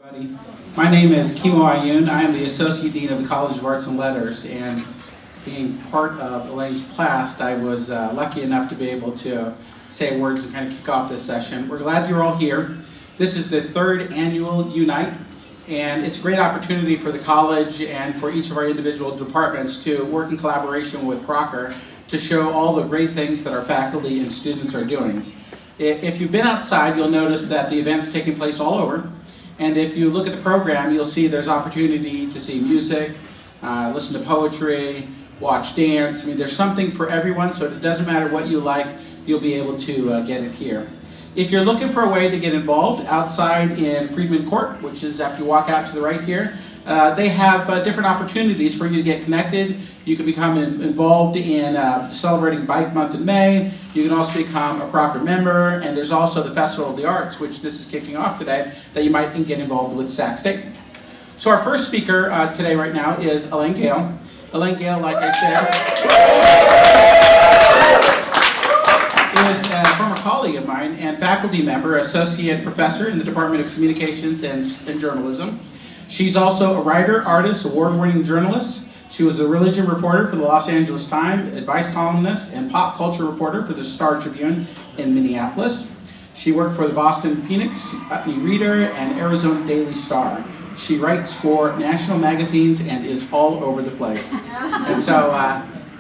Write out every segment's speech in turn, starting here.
Everybody. My name is Kimo Ayun. I am the Associate Dean of the College of Arts and Letters, and being part of Elaine's class, I was lucky enough to be able to say words and kind of kick off this session. We're glad you're all here. This is the third annual U-Nite, and it's a great opportunity for the college and for each of our individual departments to work in collaboration with Crocker to show all the great things that our faculty and students are doing. If you've been outside, you'll notice that the event's taking place all over. And if you look at the program, you'll see there's opportunity to see music, listen to poetry, watch dance. I mean, there's something for everyone, so it doesn't matter what you like, you'll be able to get it here. If you're looking for a way to get involved, outside in Freedman Court, which is after you walk out to the right here, they have different opportunities for you to get connected. You can become involved in celebrating Bike Month in May. You can also become a Crocker member, and there's also the Festival of the Arts, which this is kicking off today, that you might get involved with Sac State. So our first speaker today right now is Elaine Gale. Elaine Gale, like I said, is a former colleague of mine and faculty member, associate professor in the Department of Communications and Journalism. She's also a writer, artist, award-winning journalist. She was a religion reporter for the Los Angeles Times, advice columnist, and pop culture reporter for the Star Tribune in Minneapolis. She worked for the Boston Phoenix, Putney Reader, and Arizona Daily Star. She writes for national magazines and is all over the place. And so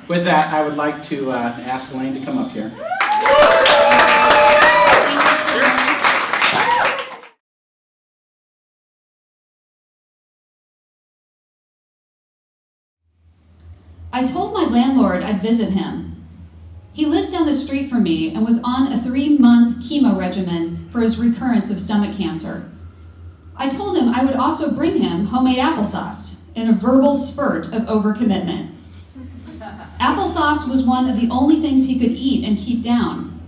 with that, I would like to ask Elaine to come up here. I told my landlord I'd visit him. He lives down the street from me and was on a 3-month chemo regimen for his recurrence of stomach cancer. I told him I would also bring him homemade applesauce in a verbal spurt of overcommitment. Applesauce was one of the only things he could eat and keep down.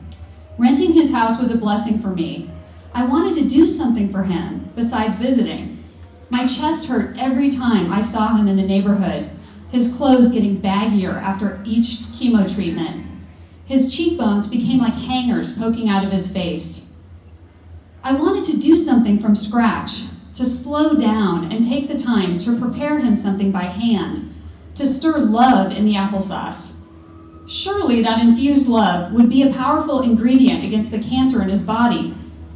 Renting his house was a blessing for me. I wanted to do something for him besides visiting. My chest hurt every time I saw him in the neighborhood, his clothes getting baggier after each chemo treatment. His cheekbones became like hangers poking out of his face. I wanted to do something from scratch, to slow down and take the time to prepare him something by hand, to stir love in the applesauce. Surely that infused love would be a powerful ingredient against the cancer in his body,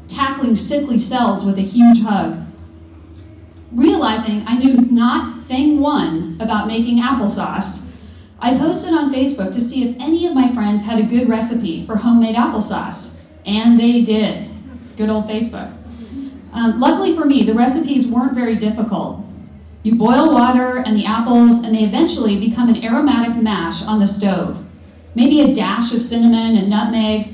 tackling sickly cells with a huge hug. Realizing I knew not thing one about making applesauce, I posted on Facebook to see if any of my friends had a good recipe for homemade applesauce, and they did. Good old Facebook. Luckily for me, the recipes weren't very difficult. You boil water and the apples, and they eventually become an aromatic mash on the stove. Maybe a dash of cinnamon and nutmeg.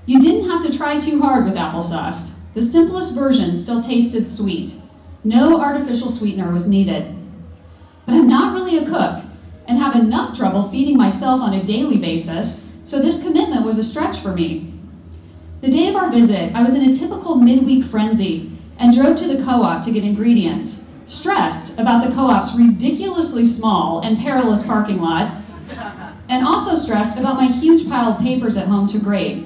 You didn't have to try too hard with applesauce. The simplest version still tasted sweet. No artificial sweetener was needed. But I'm not really a cook and have enough trouble feeding myself on a daily basis, so this commitment was a stretch for me. The day of our visit, I was in a typical midweek frenzy and drove to the co-op to get ingredients, stressed about the co-op's ridiculously small and perilous parking lot, and also stressed about my huge pile of papers at home to grade.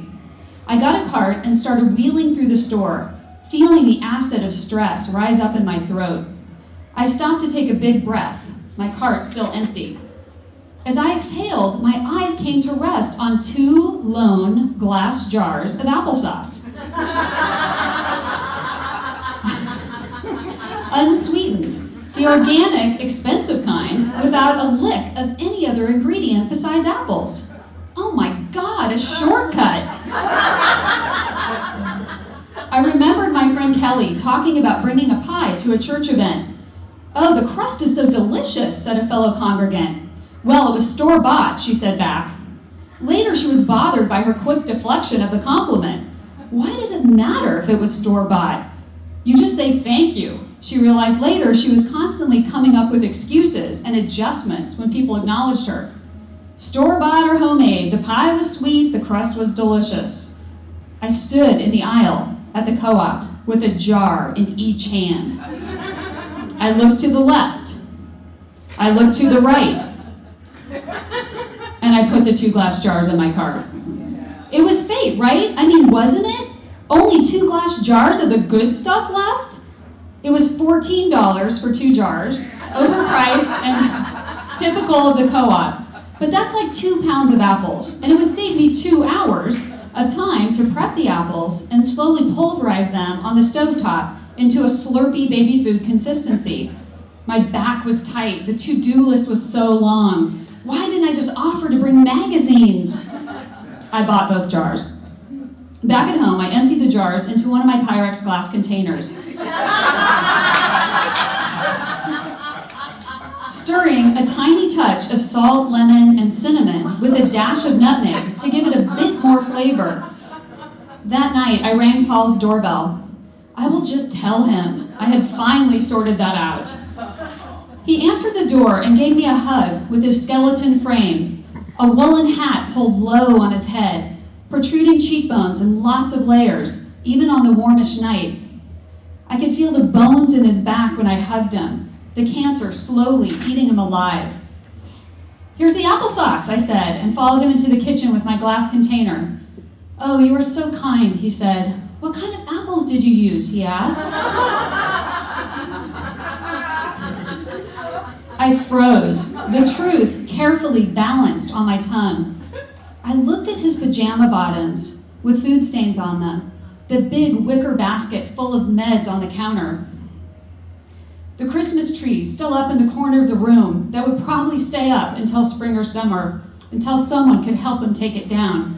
I got a cart and started wheeling through the store, feeling the acid of stress rise up in my throat. I stopped to take a big breath, my cart still empty. As I exhaled, my eyes came to rest on 2 lone glass jars of applesauce. Unsweetened, the organic, expensive kind, without a lick of any other ingredient besides apples. Oh my God, a shortcut! I remembered my friend Kelly talking about bringing a pie to a church event. Oh, the crust is so delicious, said a fellow congregant. Well, it was store-bought, she said back. Later, she was bothered by her quick deflection of the compliment. Why does it matter if it was store-bought? You just say thank you. She realized later she was constantly coming up with excuses and adjustments when people acknowledged her. Store-bought or homemade, the pie was sweet, the crust was delicious. I stood in the aisle at the co-op with a jar in each hand. I looked to the left. I looked to the right. And I put the 2 glass jars in my cart. It was fate, right? I mean, wasn't it? Only 2 glass jars of the good stuff left? It was $14 for 2 jars, overpriced and typical of the co-op. But that's like 2 pounds of apples, and it would save me 2 hours of time to prep the apples and slowly pulverize them on the stovetop into a slurpy baby food consistency. My back was tight, the to-do list was so long. Why didn't I just offer to bring magazines? I bought both jars. Back at home, I emptied the jars into one of my Pyrex glass containers. Stirring a tiny touch of salt, lemon, and cinnamon with a dash of nutmeg to give it a bit more flavor. That night, I rang Paul's doorbell. I will just tell him. I had finally sorted that out. He answered the door and gave me a hug with his skeleton frame, a woolen hat pulled low on his head, protruding cheekbones and lots of layers, even on the warmish night. I could feel the bones in his back when I hugged him, the cancer slowly eating him alive. "Here's the applesauce," I said, and followed him into the kitchen with my glass container. "Oh, you are so kind," he said. "What kind of apples did you use?" he asked. I froze, the truth carefully balanced on my tongue. I looked at his pajama bottoms with food stains on them, the big wicker basket full of meds on the counter, the Christmas tree still up in the corner of the room that would probably stay up until spring or summer, until someone could help him take it down.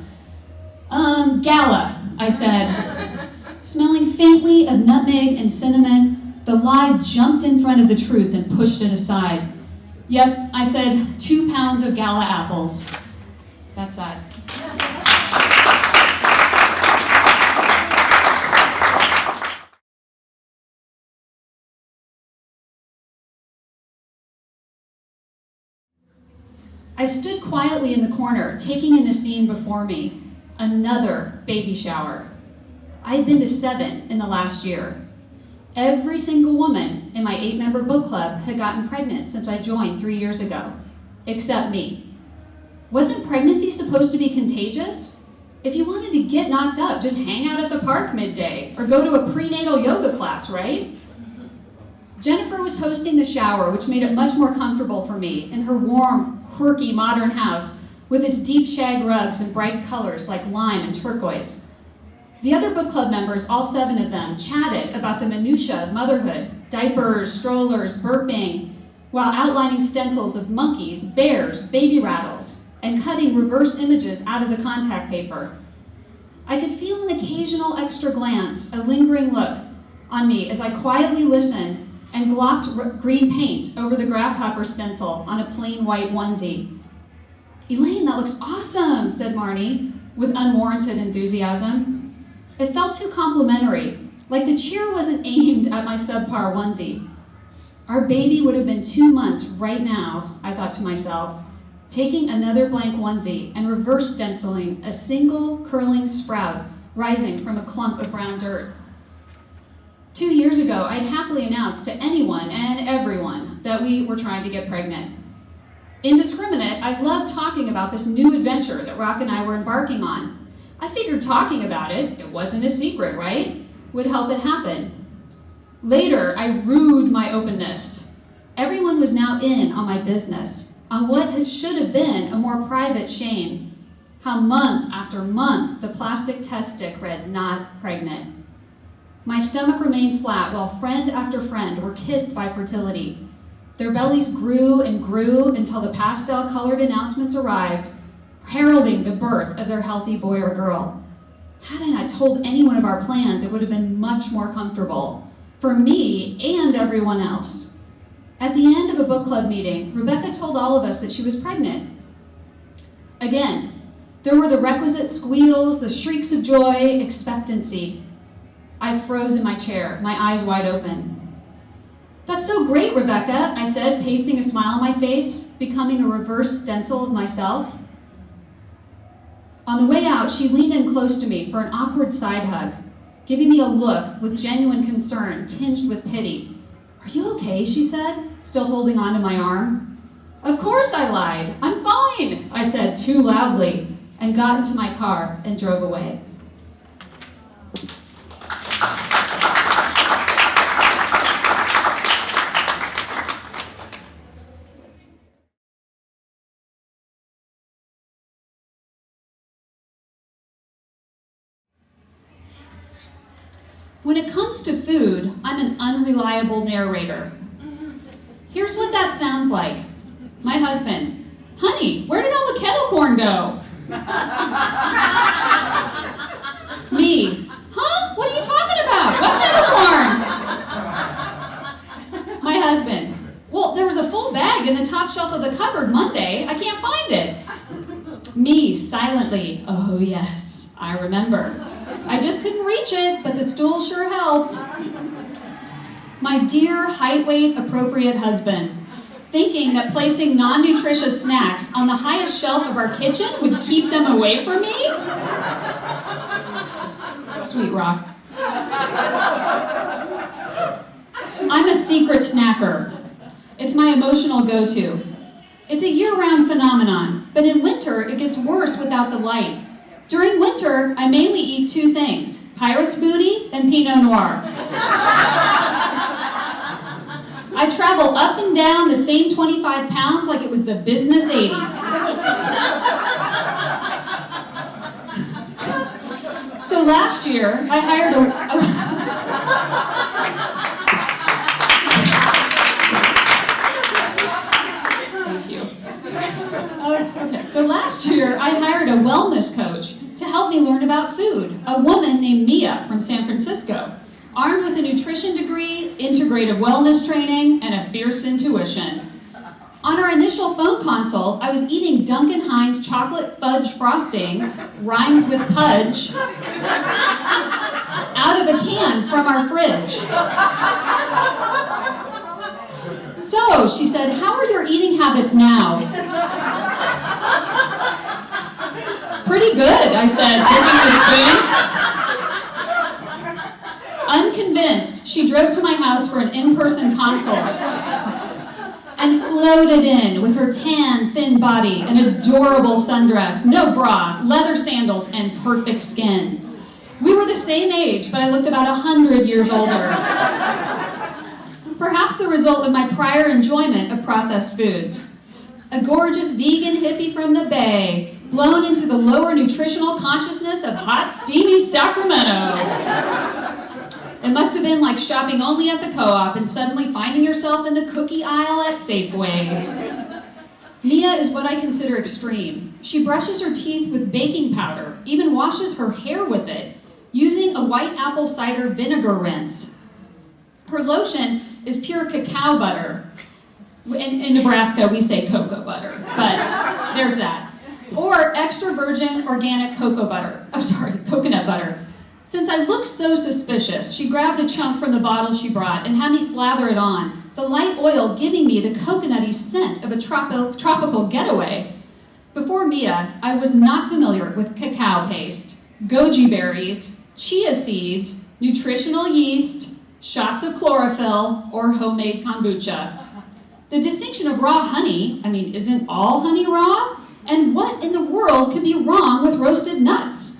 Gala," I said. Smelling faintly of nutmeg and cinnamon, the lie jumped in front of the truth and pushed it aside. "Yep," I said, 2 pounds of Gala apples. That's that. I stood quietly in the corner, taking in the scene before me. Another baby shower. I had been to 7 in the last year. Every single woman in my 8-member book club had gotten pregnant since I joined 3 years ago, except me. Wasn't pregnancy supposed to be contagious? If you wanted to get knocked up, just hang out at the park midday or go to a prenatal yoga class, right? Jennifer was hosting the shower, which made it much more comfortable for me in her warm, quirky modern house with its deep shag rugs and bright colors like lime and turquoise. The other book club members, all 7 of them, chatted about the minutiae of motherhood, diapers, strollers, burping, while outlining stencils of monkeys, bears, baby rattles, and cutting reverse images out of the contact paper. I could feel an occasional extra glance, a lingering look on me as I quietly listened and glopped green paint over the grasshopper stencil on a plain white onesie. "Elaine, that looks awesome," said Marnie with unwarranted enthusiasm. It felt too complimentary, like the cheer wasn't aimed at my subpar onesie. Our baby would have been 2 months right now, I thought to myself, taking another blank onesie and reverse stenciling a single curling sprout rising from a clump of brown dirt. 2 years ago, I'd happily announced to anyone and everyone that we were trying to get pregnant. Indiscriminate, I loved talking about this new adventure that Rock and I were embarking on. I figured talking about it wasn't a secret, right? Would help it happen. Later, I rued my openness. Everyone was now in on my business, on what should have been a more private shame. How month after month, the plastic test stick read, "Not pregnant." My stomach remained flat while friend after friend were kissed by fertility. Their bellies grew and grew until the pastel-colored announcements arrived, heralding the birth of their healthy boy or girl. Hadn't I told anyone of our plans, it would have been much more comfortable for me and everyone else. At the end of a book club meeting, Rebecca told all of us that she was pregnant. Again, there were the requisite squeals, the shrieks of joy, expectancy. I froze in my chair, my eyes wide open. "That's so great, Rebecca," I said, pasting a smile on my face, becoming a reverse stencil of myself. On the way out, she leaned in close to me for an awkward side hug, giving me a look with genuine concern tinged with pity. "Are you okay?" she said, still holding onto my arm. "Of course," I lied. "I'm fine," I said too loudly, and got into my car and drove away. When it comes to food, I'm an unreliable narrator. Here's what that sounds like. My husband, honey, where did all the kettle corn go? Me, huh? What are you talking about? What kettle corn? My husband, well, there was a full bag in the top shelf of the cupboard Monday. I can't find it. Me, silently, oh yes, I remember. I just couldn't reach it, but the stool sure helped. My dear height, weight, appropriate husband, thinking that placing non-nutritious snacks on the highest shelf of our kitchen would keep them away from me? Sweet rock. I'm a secret snacker. It's my emotional go-to. It's a year-round phenomenon, but in winter it gets worse without the light. During winter, I mainly eat two things, pirate's booty and Pinot Noir. I travel up and down the same 25 pounds like it was the business 80. So last year, I hired Thank you. Okay, so last year, I hired a wellness coach to help me learn about food, a woman named Mia from San Francisco, armed with a nutrition degree, integrative wellness training, and a fierce intuition. On our initial phone consult, I was eating Duncan Hines chocolate fudge frosting, rhymes with pudge, out of a can from our fridge. So, she said, how are your eating habits now? Pretty good, I said, taking the spoon. Unconvinced, she drove to my house for an in-person consult and floated in with her tan, thin body, an adorable sundress, no bra, leather sandals, and perfect skin. We were the same age, but I looked about 100 years older. Perhaps the result of my prior enjoyment of processed foods. A gorgeous vegan hippie from the Bay, blown into the lower nutritional consciousness of hot, steamy Sacramento. It must have been like shopping only at the co-op and suddenly finding yourself in the cookie aisle at Safeway. Mia is what I consider extreme. She brushes her teeth with baking powder, even washes her hair with it, using a white apple cider vinegar rinse. Her lotion is pure cacao butter. In Nebraska, we say cocoa butter, but there's that. Or extra virgin organic coconut butter. Since I looked so suspicious, she grabbed a chunk from the bottle she brought and had me slather it on, the light oil giving me the coconutty scent of a tropical getaway. Before Mia, I was not familiar with cacao paste, goji berries, chia seeds, nutritional yeast, shots of chlorophyll, or homemade kombucha. The distinction of raw honey, isn't all honey raw? And what in the world could be wrong with roasted nuts?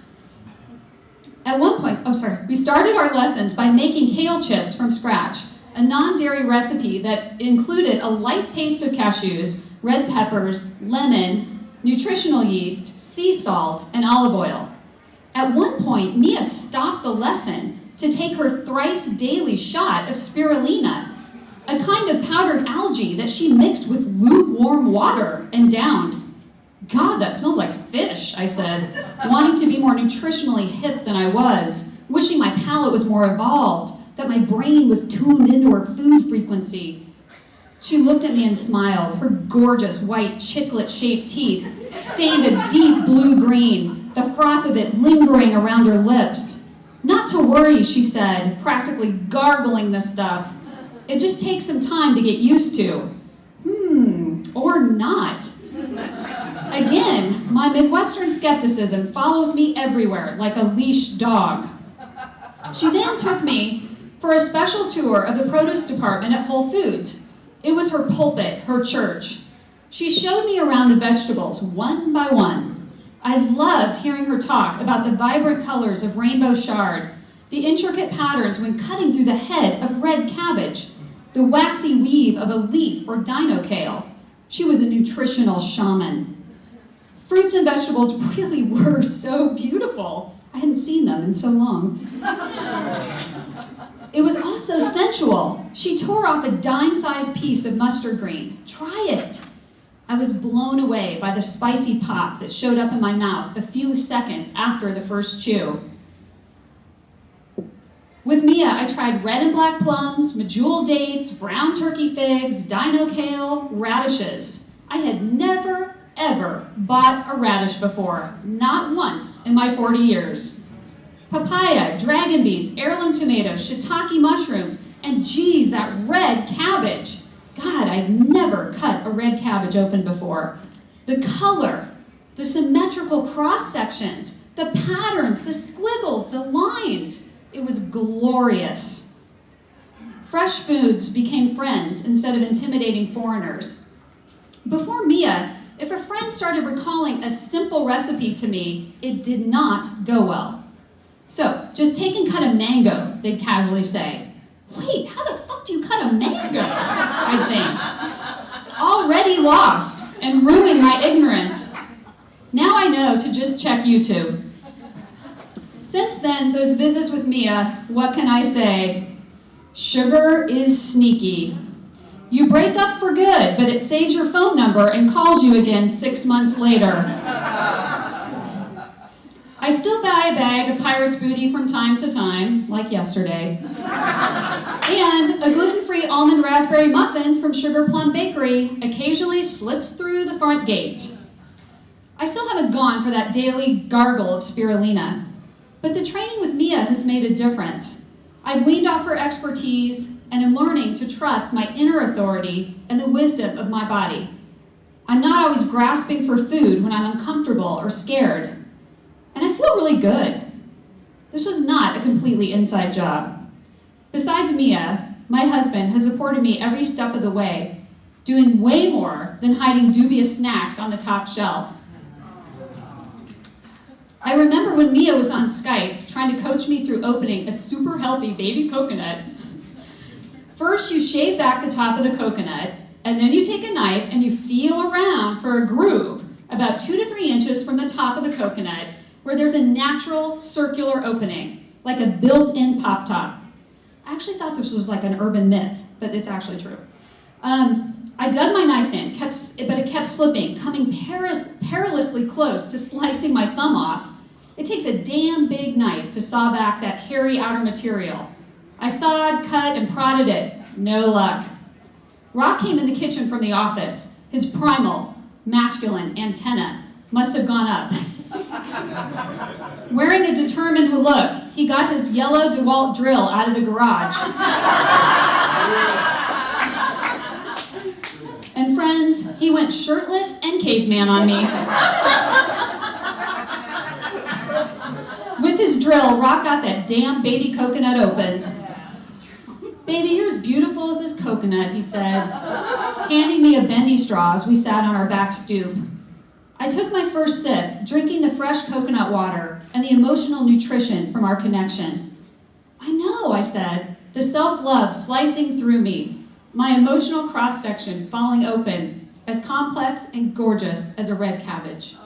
At one point, we started our lessons by making kale chips from scratch, a non-dairy recipe that included a light paste of cashews, red peppers, lemon, nutritional yeast, sea salt, and olive oil. At one point, Mia stopped the lesson to take her thrice daily shot of spirulina, a kind of powdered algae that she mixed with lukewarm water and downed. God, that smells like fish, I said, wanting to be more nutritionally hip than I was, wishing my palate was more evolved, that my brain was tuned into her food frequency. She looked at me and smiled, her gorgeous white chiclet-shaped teeth stained a deep blue-green, the froth of it lingering around her lips. Not to worry, she said, practically gargling the stuff. It just takes some time to get used to. Or not. Again, my Midwestern skepticism follows me everywhere like a leashed dog. She then took me for a special tour of the produce department at Whole Foods. It was her pulpit, her church. She showed me around the vegetables one by one. I loved hearing her talk about the vibrant colors of rainbow chard, the intricate patterns when cutting through the head of red cabbage, the waxy weave of a leaf or dino kale. She was a nutritional shaman. Fruits and vegetables really were so beautiful. I hadn't seen them in so long. It was also sensual. She tore off a dime-sized piece of mustard green. Try it. I was blown away by the spicy pop that showed up in my mouth a few seconds after the first chew. With Mia, I tried red and black plums, medjool dates, brown turkey figs, dino kale, radishes. I had never, ever bought a radish before, not once in my 40 years. Papaya, dragon beets, heirloom tomatoes, shiitake mushrooms, and geez, that red cabbage. God, I'd never cut a red cabbage open before. The color, the symmetrical cross-sections, the patterns, the squiggles, the lines. It was glorious. Fresh foods became friends instead of intimidating foreigners. Before Mia, if a friend started recalling a simple recipe to me, it did not go well. So, just take and cut a mango, they'd casually say. Wait, how the fuck do you cut a mango? I'd think. Already lost and ruining my ignorance. Now I know to just check YouTube. Since then, those visits with Mia, what can I say? Sugar is sneaky. You break up for good, but it saves your phone number and calls you again 6 months later. I still buy a bag of Pirate's Booty from time to time, like yesterday, and a gluten-free almond raspberry muffin from Sugar Plum Bakery occasionally slips through the front gate. I still haven't gone for that daily gargle of spirulina, but the training with Mia has made a difference. I've weaned off her expertise and am learning to trust my inner authority and the wisdom of my body. I'm not always grasping for food when I'm uncomfortable or scared. And I feel really good. This was not a completely inside job. Besides Mia, my husband has supported me every step of the way, doing way more than hiding dubious snacks on the top shelf. I remember when Mia was on Skype trying to coach me through opening a super healthy baby coconut. First, you shave back the top of the coconut, and then you take a knife and you feel around for a groove about 2 to 3 inches from the top of the coconut where there's a natural circular opening, like a built-in pop top. I actually thought this was like an urban myth, but it's actually true. I dug my knife in, but it kept slipping, coming perilously close to slicing my thumb off. It takes a damn big knife to saw back that hairy outer material. I sawed, cut, and prodded it. No luck. Rock came in the kitchen from the office. His primal, masculine antenna must have gone up. Wearing a determined look, he got his yellow DeWalt drill out of the garage. And friends, he went shirtless and caveman on me. With his drill, Rock got that damn baby coconut open. Baby, you're as beautiful as this coconut, he said, handing me a bendy straw as we sat on our back stoop. I took my first sip, drinking the fresh coconut water and the emotional nutrition from our connection. I know, I said, the self-love slicing through me, my emotional cross-section falling open, as complex and gorgeous as a red cabbage.